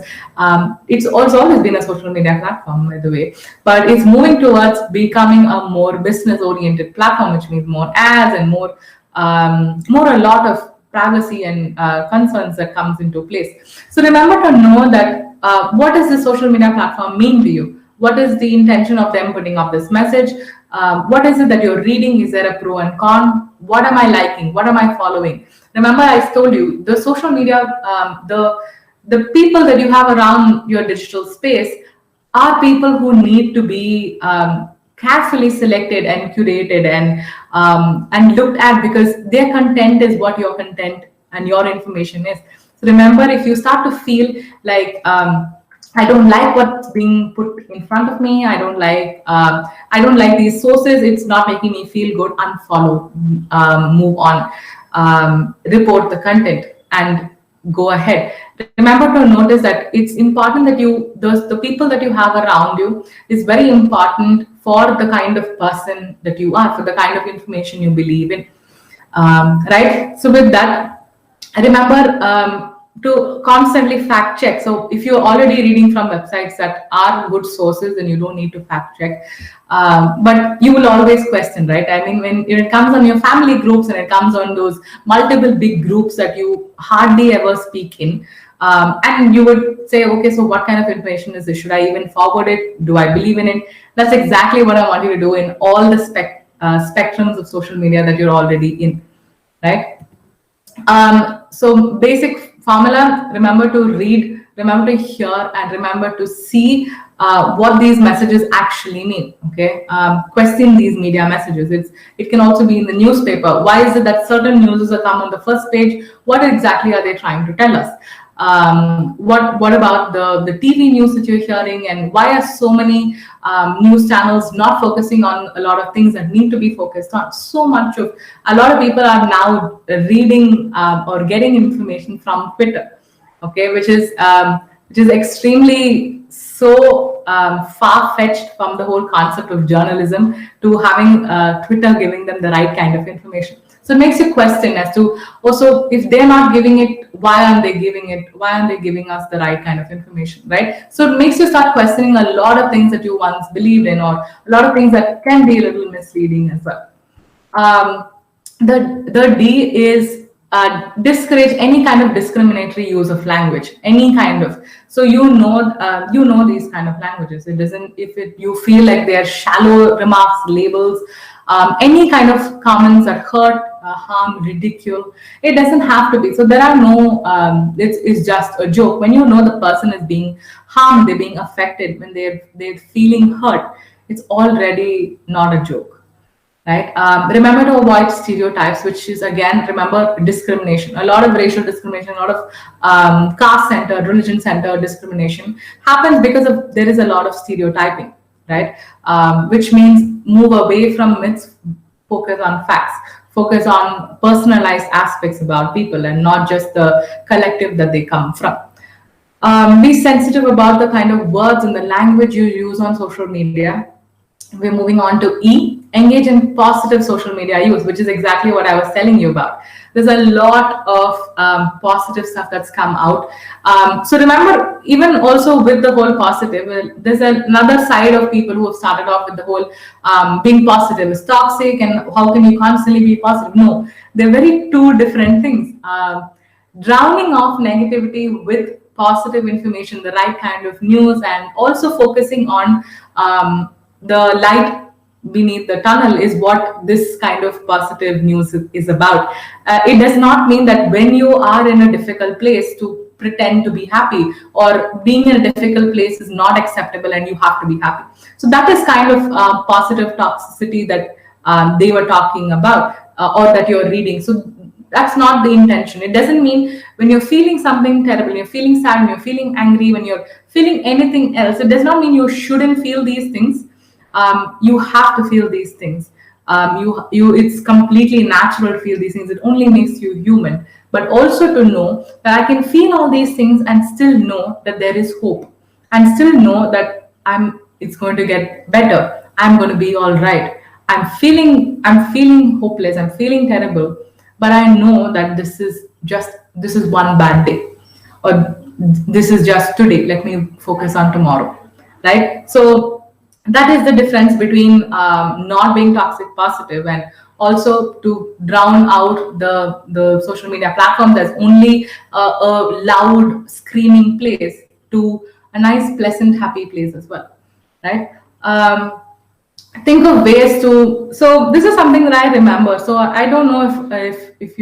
it's also always been a social media platform, by the way, but it's moving towards becoming a more business-oriented platform, which means more ads and more a lot of privacy and concerns that comes into place. So remember to know that what does this social media platform mean to you? What is the intention of them putting up this message? What is it that you're reading? Is there a pro and con? What am I liking? What am I following? Remember, I told you the social media, the people that you have around your digital space are people who need to be carefully selected and curated and looked at, because their content is what your content and your information is. So remember, if you start to feel like I don't like what's being put in front of me, I don't like these sources, it's not making me feel good, unfollow, move on, report the content and go ahead. Remember to notice that it's important that the people that you have around you is very important for the kind of person that you are, for the kind of information you believe in. Right? So with that, remember, to constantly fact check. So if you're already reading from websites that are good sources, then you don't need to fact check. But you will always question, right? I mean, when it comes on your family groups and it comes on those multiple big groups that you hardly ever speak in, and you would say, okay, so what kind of information is this? Should I even forward it? Do I believe in it? That's exactly what I want you to do in all the spectrums of social media that you're already in, right? So basic formula, remember to read, remember to hear, and remember to see what these messages actually mean. Okay, question these media messages. It can also be in the newspaper. Why is it that certain news are come on the first page? What exactly are they trying to tell us? What about the TV news that you're hearing, and why are so many news channels not focusing on a lot of things that need to be focused on? A lot of people are now reading or getting information from Twitter, okay, which is extremely so far-fetched from the whole concept of journalism to having Twitter giving them the right kind of information. So it makes you question as to also, if they're not giving it, why aren't they giving it? Why aren't they giving us the right kind of information, right? So it makes you start questioning a lot of things that you once believed in, or a lot of things that can be a little misleading as well. The D is discourage any kind of discriminatory use of language, any kind of. So you know these kind of languages. It doesn't, you feel like they are shallow remarks, labels, any kind of comments that hurt, harm, ridicule. It doesn't have to be. So there are no. It's just a joke. When you know the person is being harmed, they're being affected, when they're feeling hurt, it's already not a joke. Right. Remember to avoid stereotypes, which is, again, remember, discrimination. A lot of racial discrimination, a lot of caste-centered, religion-centered discrimination happens because of there is a lot of stereotyping, right? Which means move away from myths, focus on facts, focus on personalized aspects about people and not just the collective that they come from. Be sensitive about the kind of words and the language you use on social media. We're moving on to E, engage in positive social media use, which is exactly what I was telling you about. There's a lot of positive stuff that's come out. So remember, even also with the whole positive, there's another side of people who have started off with the whole being positive is toxic and how can you constantly be positive? No, they're very two different things. Drowning off negativity with positive information, the right kind of news, and also focusing on the light beneath the tunnel is what this kind of positive news is about. It does not mean that when you are in a difficult place to pretend to be happy, or being in a difficult place is not acceptable and you have to be happy. So that is kind of positive toxicity that they were talking about, or that you're reading. So that's not the intention. It doesn't mean when you're feeling something terrible, when you're feeling sad, when you're feeling angry, when you're feeling anything else, it does not mean you shouldn't feel these things. You have to feel these things. It's completely natural to feel these things. It only makes you human. But also to know that I can feel all these things and still know that there is hope, and still know that it's going to get better. I'm going to be all right. I'm feeling hopeless. I'm feeling terrible, but I know that this is one bad day, or this is just today. Let me focus on tomorrow, right? So that is the difference between not being toxic positive, and also to drown out the social media platform that's only a loud screaming place to a nice, pleasant, happy place as well, right? Think of ways to. So this is something that I remember. So I don't know if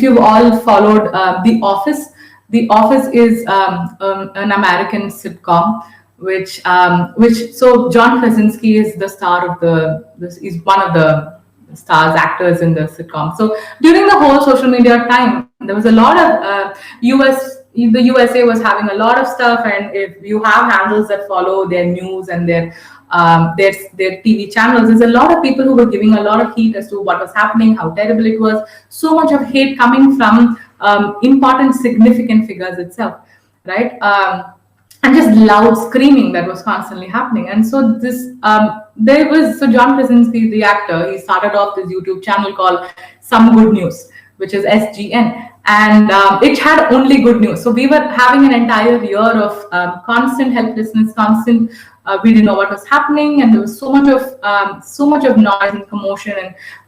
you've all followed The Office. The Office is an American sitcom which so John Krasinski is the star of is one of the stars, actors in the sitcom. So during the whole social media time, there was a lot of the USA was having a lot of stuff, and if you have handles that follow their news and their TV channels, there's a lot of people who were giving a lot of heat as to what was happening, how terrible it was. So much of hate coming from important, significant figures itself, right? And just loud screaming that was constantly happening. And so John Krasinski, the actor, he started off this YouTube channel called Some Good News, which is SGN, and it had only good news. So we were having an entire year of constant helplessness, constant. We didn't know what was happening, and there was so much of noise and commotion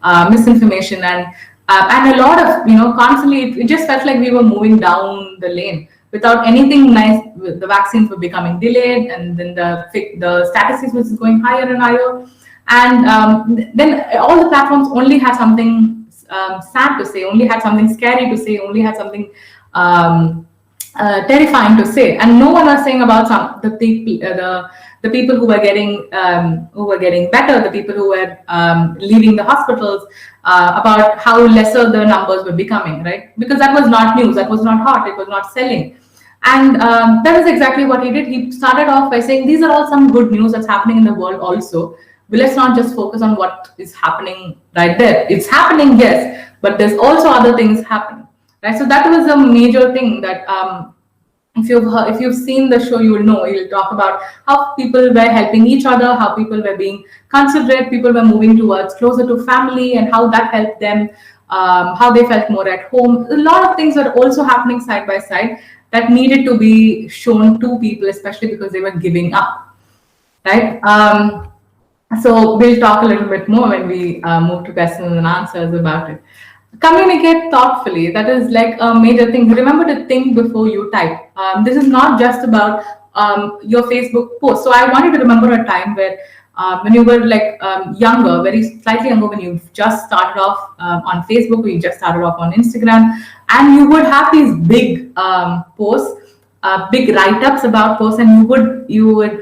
and misinformation, and a lot of, constantly. It just felt like we were moving down the lane without anything nice. The vaccines were becoming delayed, and then the statistics was going higher and higher, and then all the platforms only had something sad to say, only had something scary to say, only had something terrifying to say, and no one was saying about the people who were getting better, the people who were leaving the hospitals, about how lesser the numbers were becoming, right? Because that was not news, that was not hot, it was not selling. And that is exactly what he did. He started off by saying, these are all some good news that's happening in the world also. But let's not just focus on what is happening right there. It's happening, yes, but there's also other things happening, right? So that was a major thing that if you've seen the show, you will know. He'll talk about how people were helping each other, how people were being considerate, people were moving towards closer to family, and how that helped them, how they felt more at home. A lot of things were also happening side by side that needed to be shown to people, especially because they were giving up, right? So we'll talk a little bit more when we move to questions and answers about it. Communicate thoughtfully. That is like a major thing. Remember to think before you type. This is not just about your Facebook post. So I want you to remember a time where when you were like younger, very slightly younger, when you just started off on Facebook, or you just started off on Instagram, and you would have these big posts, big write-ups about posts, and you would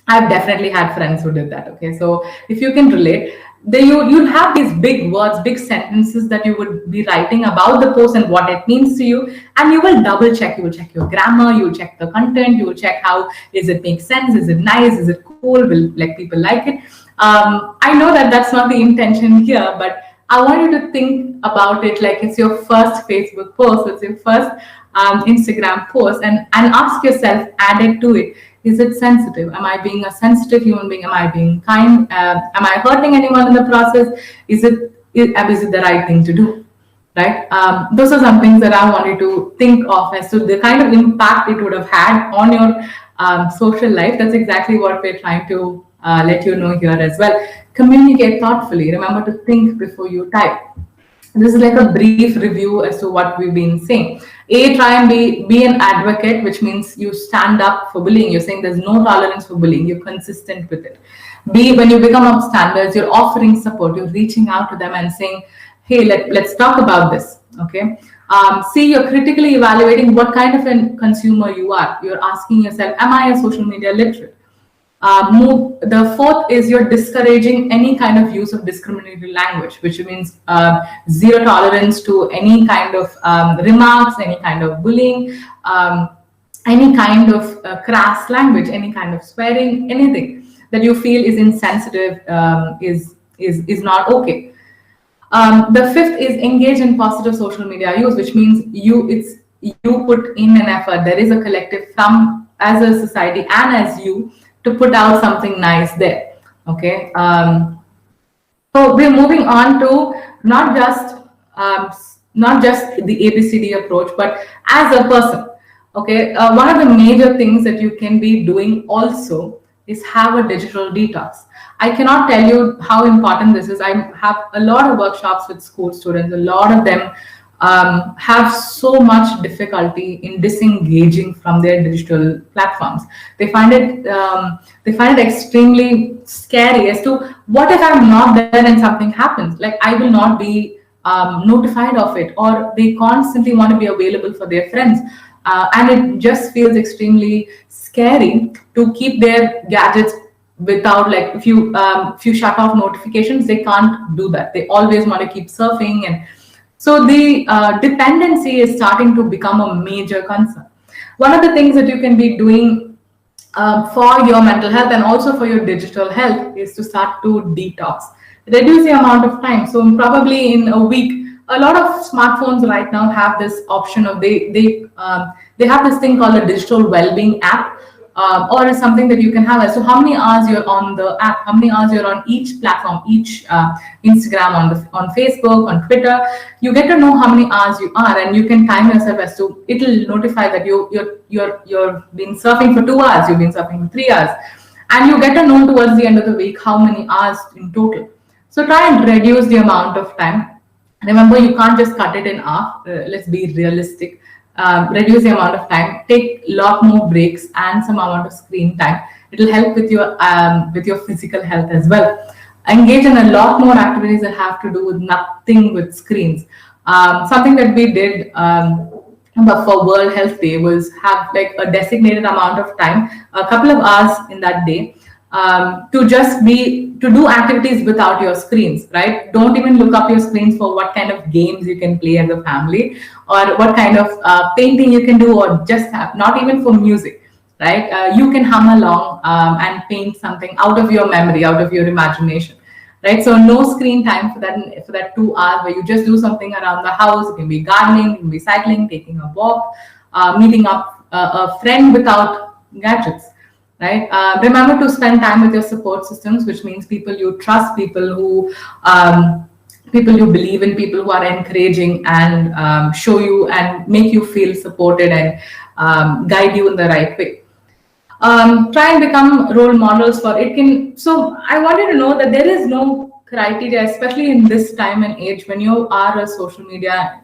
I've definitely had friends who did that. Okay, so if you can relate, you'll have these big words, big sentences that you would be writing about the post and what it means to you, and you will double check. You will check your grammar, you will check the content, you will check how is it make sense, is it nice, is it cool, will like people like it. I know that that's not the intention here, but I want you to think about it like it's your first Facebook post, it's your first Instagram post, and ask yourself, add it to it. Is it sensitive? Am I being a sensitive human being? Am I being kind? Am I hurting anyone in the process? Is it the right thing to do? Right? Those are some things that I want you to think of as to the kind of impact it would have had on your social life. That's exactly what we're trying to let you know here as well. Communicate thoughtfully. Remember to think before you type. This is like a brief review as to what we've been saying. A, try and be an advocate, which means you stand up for bullying. You're saying there's no tolerance for bullying. You're consistent with it. B, when you become upstanders, you're offering support. You're reaching out to them and saying, hey, let's talk about this. Okay. C, you're critically evaluating what kind of a consumer you are. You're asking yourself, am I a social media literate? The fourth is you're discouraging any kind of use of discriminatory language, which means zero tolerance to any kind of remarks, any kind of bullying, any kind of crass language, any kind of swearing, anything that you feel is insensitive is not okay. The fifth is engage in positive social media use, which means you put in an effort. There is a collective from as a society and as you to put out something nice there. Okay. So we're moving on to not just the ABCD approach, but as a person. Okay. One of the major things that you can be doing also is have a digital detox. I cannot tell you how important this is. I have a lot of workshops with school students. A lot of them have so much difficulty in disengaging from their digital platforms. They find it extremely scary as to what if I'm not there and something happens? Like I will not be notified of it, or they constantly want to be available for their friends. And it just feels extremely scary to keep their gadgets without, like, if you shut off notifications, they can't do that. They always want to keep surfing, and so the dependency is starting to become a major concern. One of the things that you can be doing for your mental health and also for your digital health is to start to detox, reduce the amount of time. So probably in a week, a lot of smartphones right now have this option of they have this thing called a digital well-being app, or is something that you can have as to how many hours you're on the app, how many hours you're on each platform, each Instagram, on Facebook, on Twitter. You get to know how many hours you are, and you can time yourself as to, it'll notify that you're been surfing for 2 hours, you've been surfing for 3 hours, and you get to know towards the end of the week how many hours in total. So try and reduce the amount of time. Remember, you can't just cut it in half. Let's be realistic. Reduce the amount of time. Take a lot more breaks and some amount of screen time. It will help with your physical health as well. Engage in a lot more activities that have to do with nothing with screens. Something that we did but for World Health Day was have like a designated amount of time, a couple of hours in that day, to do activities without your screens, right? Don't even look up your screens for what kind of games you can play as a family, or what kind of painting you can do, or just have, not even for music, right? You can hum along and paint something out of your memory, out of your imagination, right? So no screen time for that 2 hours where you just do something around the house. It can be gardening, it can be cycling, taking a walk, meeting up a friend without gadgets, right? Remember to spend time with your support systems, which means people you trust, people you believe in, people who are encouraging and show you and make you feel supported and guide you in the right way. Try and become role models for it. So I want you to know that there is no criteria, especially in this time and age when you are a social media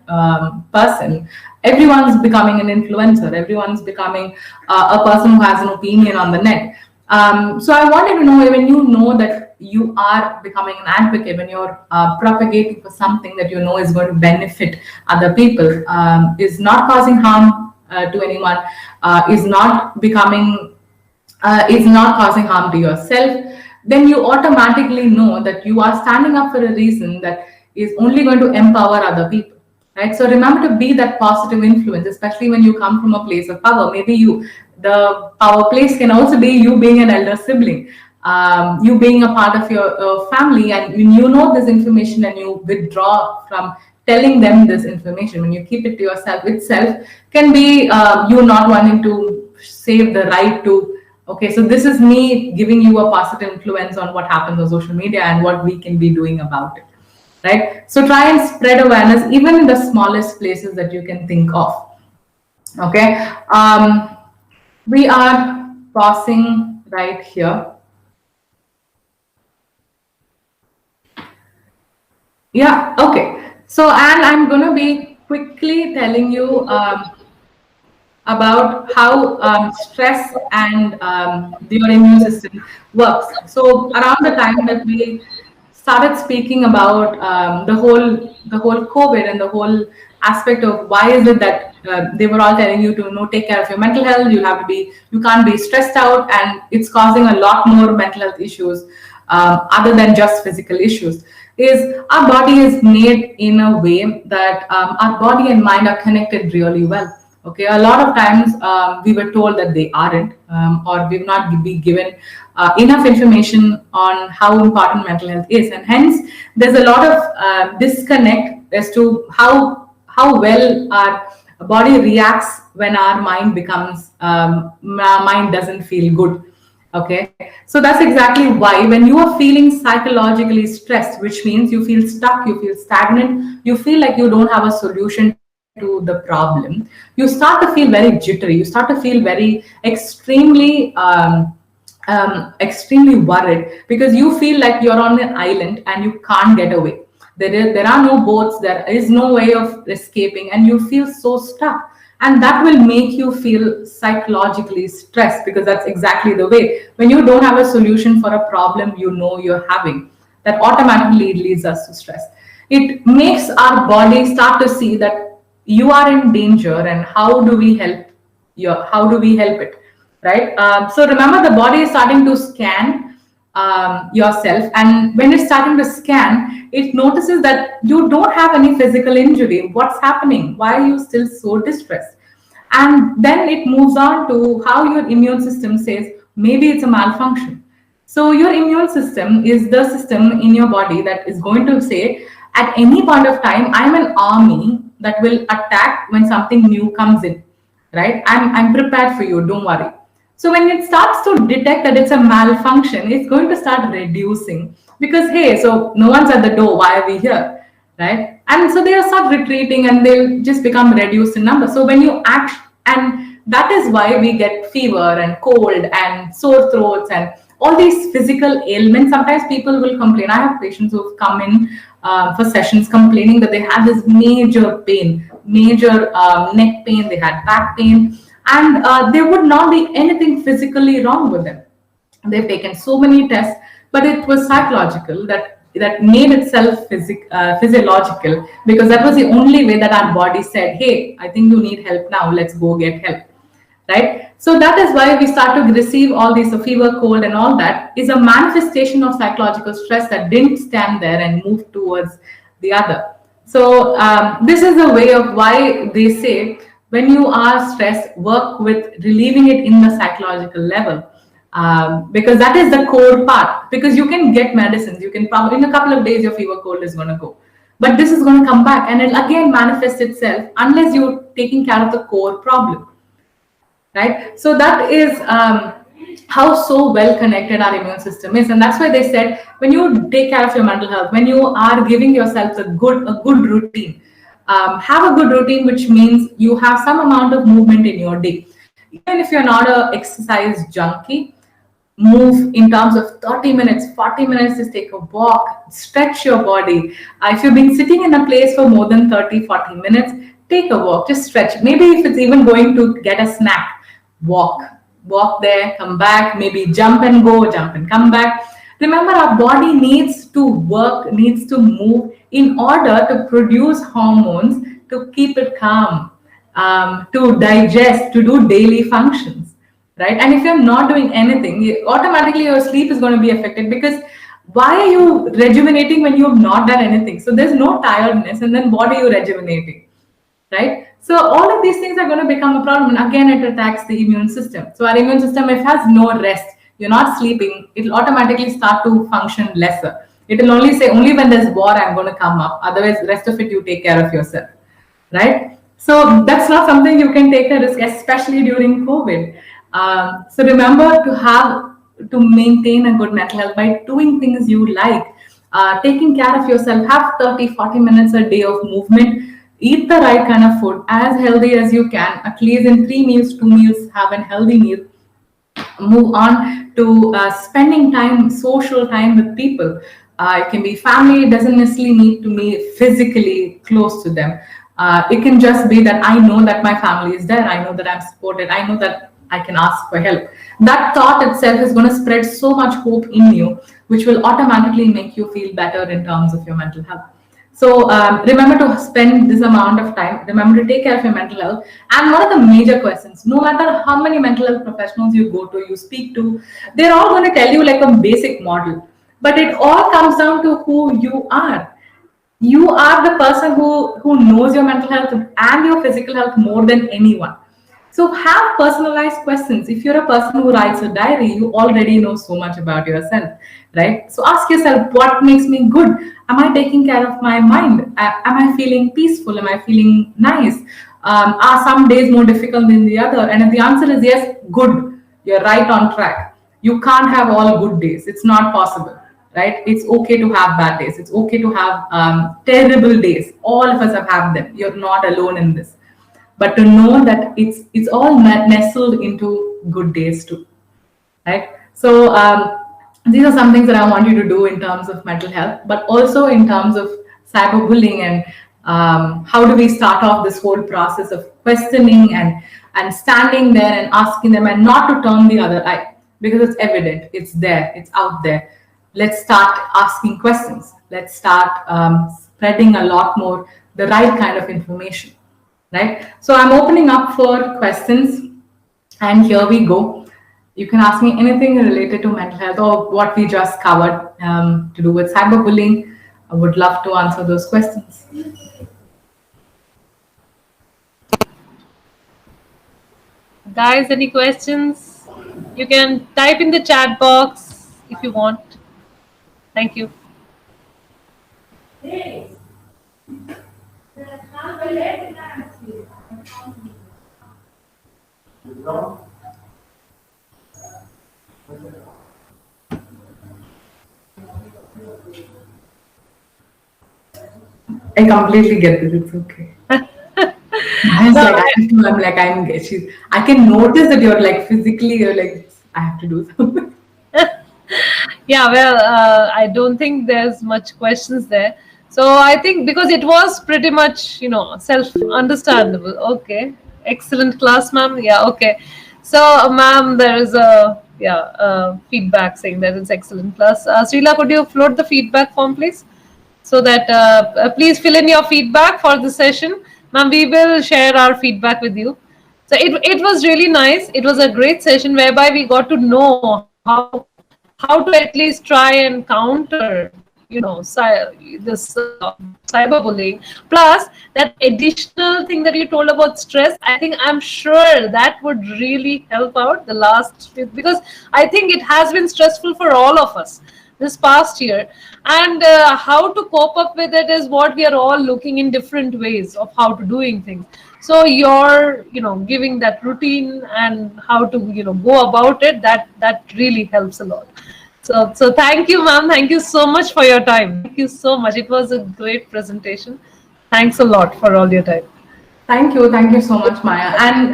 person. Everyone's becoming an influencer. Everyone's becoming a person who has an opinion on the net. So I wanted to know, when you know that you are becoming an advocate, when you're propagating for something that you know is going to benefit other people, is not causing harm to anyone, is not causing harm to yourself, then you automatically know that you are standing up for a reason that is only going to empower other people, right? So remember to be that positive influence, especially when you come from a place of power. Maybe the power place can also be you being an elder sibling, you being a part of your family, and you know this information and you withdraw from telling them this information. When you keep it to yourself, itself can be you not wanting to save the right to, okay, so this is me giving you a positive influence on what happens on social media and what we can be doing about it, right? So try and spread awareness even in the smallest places that you can think of. Okay, we are pausing right here. Yeah, okay. So, and I'm going to be quickly telling you about how stress and your immune system works. So around the time that we started speaking about the whole COVID and the whole aspect of why is it that they were all telling you to take care of your mental health, you can't be stressed out, and it's causing a lot more mental health issues other than just physical issues, is our body is made in a way that our body and mind are connected really well. Okay, a lot of times we were told that they aren't, or we've not been given enough information on how important mental health is, and hence there's a lot of disconnect as to how well our body reacts when our mind doesn't feel good. Okay, so that's exactly why when you are feeling psychologically stressed, which means you feel stuck, you feel stagnant, you feel like you don't have a solution to the problem, you start to feel very jittery, you start to feel very extremely worried, because you feel like you're on an island and you can't get away. There are no boats, there is no way of escaping, and you feel so stuck. And that will make you feel psychologically stressed, because that's exactly the way. When you don't have a solution for a problem you're having, that automatically leads us to stress. It makes our body start to see that you are in danger, and how do we help it, right? So remember, the body is starting to scan yourself, and when it's starting to scan, it notices that you don't have any physical injury. What's happening? Why are you still so distressed? And then it moves on to how your immune system says maybe it's a malfunction. So your immune system is the system in your body that is going to say, at any point of time, I'm an army that will attack when something new comes in, right? I'm prepared for you, don't worry. So when it starts to detect that it's a malfunction, it's going to start reducing because hey, so no one's at the door. Why are we here, right? And so they'll start retreating and they'll just become reduced in number. So when you act, and that is why we get fever and cold and sore throats and all these physical ailments. Sometimes people will complain. I have patients who've come in for sessions complaining that they had this major pain, major neck pain, they had back pain, and there would not be anything physically wrong with them. They've taken so many tests, but it was psychological that made itself physiological, because that was the only way that our body said, "Hey, I think you need help now. Let's go get help." Right? So that is why we start to receive all these fever, cold, and all that is a manifestation of psychological stress that didn't stand there and move towards the other. So this is a way of why they say when you are stressed, work with relieving it in the psychological level. Because that is the core part. Because you can get medicines, you can probably in a couple of days your fever cold is going to go, but this is going to come back and it'll again manifest itself unless you're taking care of the core problem, right? So that is how so well connected our immune system is, and that's why they said when you take care of your mental health, when you are giving yourself a good routine, have a good routine, which means you have some amount of movement in your day. Even if you're not a exercise junkie, move in terms of 30 minutes, 40 minutes, just take a walk, stretch your body. If you've been sitting in a place for more than 30, 40 minutes, take a walk, just stretch. Maybe if it's even going to get a snack, walk. Walk there, come back, maybe jump and go, jump and come back. Remember, our body needs to work, needs to move in order to produce hormones to keep it calm, to digest, to do daily functions, right? And if you're not doing anything, automatically your sleep is going to be affected, because why are you rejuvenating when you have not done anything? So there's no tiredness, and then what are you rejuvenating, right? So all of these things are going to become a problem, and again it attacks the immune system. So our immune system, if it has no rest, you're not sleeping, it'll automatically start to function lesser. It'll only say, only when there's war I'm going to come up, otherwise the rest of it you take care of yourself, right? So that's not something you can take a risk, especially during COVID. So remember to maintain a good mental health by doing things you like, taking care of yourself. Have 30, 40 minutes a day of movement. Eat the right kind of food, as healthy as you can. At least in 3 meals, 2 meals, have a healthy meal. Move on to spending time, social time with people. It can be family, it doesn't necessarily need to be physically close to them. It can just be that I know that my family is there, I know that I'm supported, I know that I can ask for help. That thought itself is going to spread so much hope in you, which will automatically make you feel better in terms of your mental health. So remember to spend this amount of time. Remember to take care of your mental health. And one of the major questions, no matter how many mental health professionals you go to, you speak to, they're all going to tell you like a basic model. But it all comes down to who you are. You are the person who knows your mental health and your physical health more than anyone. So have personalized questions. If you're a person who writes a diary, you already know so much about yourself, right? So ask yourself, what makes me good? Am I taking care of my mind? Am I feeling peaceful? Am I feeling nice? Are some days more difficult than the other? And if the answer is yes, good, you're right on track. You can't have all good days. It's not possible, right? It's okay to have bad days. It's okay to have terrible days. All of us have had them. You're not alone in this. But to know that it's all nestled into good days too, right? So these are some things that I want you to do in terms of mental health, but also in terms of cyberbullying, and how do we start off this whole process of questioning and standing there and asking them, and not to turn the other eye, because it's evident, it's there, it's out there. Let's start asking questions. Let's start spreading a lot more the right kind of information, right? So I'm opening up for questions, and here we go. You can ask me anything related to mental health or what we just covered to do with cyberbullying. I would love to answer those questions. Guys, any questions? You can type in the chat box if you want. Thank you. I completely get this. It's okay. I was No, like, I'm like, I can notice that you're like physically, you're like, I have to do something. yeah, well, I don't think there's much questions there. So I think because it was pretty much, self understandable. Okay, excellent class, ma'am. Yeah, okay. So, ma'am, there is a feedback saying that it's excellent class. Srila, could you float the feedback form, please? So that please fill in your feedback for the session, ma'am. We will share our feedback with you. So it was really nice. It was a great session whereby we got to know how to at least try and counter this cyberbullying. Plus that additional thing that you told about stress, I think I'm sure that would really help out the last, because I think it has been stressful for all of us this past year, and how to cope up with it is what we are all looking in different ways of how to doing things. So you're giving that routine and how to go about it, that really helps a lot. So thank you, ma'am. Thank you so much for your time. Thank you so much. It was a great presentation. Thanks a lot for all your time. Thank you so much, Maya. And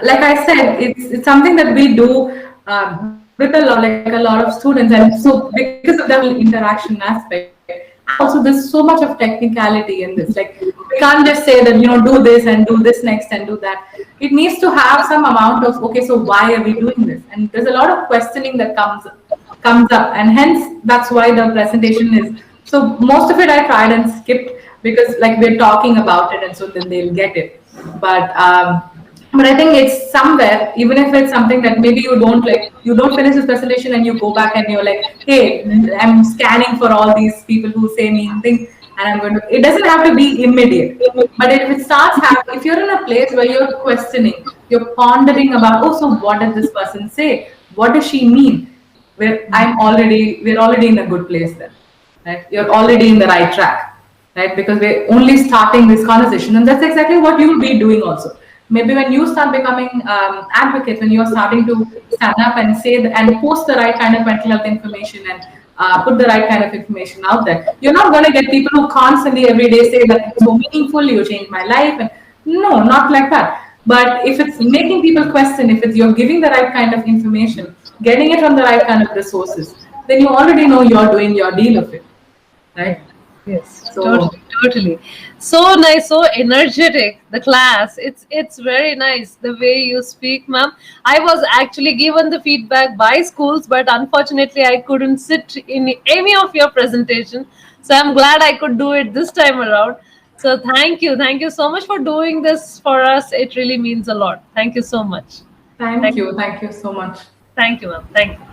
like I said, it's something that we do with a lot of students, and so because of that whole interaction aspect, and also there's so much of technicality in this. Like we can't just say that do this and do this next and do that. It needs to have some amount of, okay, so why are we doing this? And there's a lot of questioning that comes up, and hence that's why the presentation is. So most of it I tried and skipped because like we're talking about it, and so then they'll get it. But I think it's somewhere, even if it's something that maybe you don't finish this presentation and you go back and you're like, hey, I'm scanning for all these people who say mean things, and I'm going to. It doesn't have to be immediate, but if it starts happening, if you're in a place where you're questioning, you're pondering about, oh, so what did this person say? What does she mean? We're already in a good place then, right? You're already in the right track, right? Because we're only starting this conversation, and that's exactly what you'll be doing also. Maybe when you start becoming advocates, when you're starting to stand up and and post the right kind of mental health information, and put the right kind of information out there, you're not going to get people who constantly every day say that it's so meaningful, you changed my life, and no, not like that. But if it's making people question, if it's you're giving the right kind of information, getting it from the right kind of resources, then you already know you're doing your deal of it, right? Yes, So totally, totally. So nice, so energetic. The class, it's very nice the way you speak, ma'am. I was actually given the feedback by schools, but unfortunately, I couldn't sit in any of your presentation. So I'm glad I could do it this time around. So thank you so much for doing this for us. It really means a lot. Thank you so much. Thank, thank you so much. thank you, ma'am. Thank you.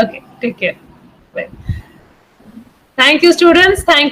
Okay, take care. Bye. Thank you, students. Thank you.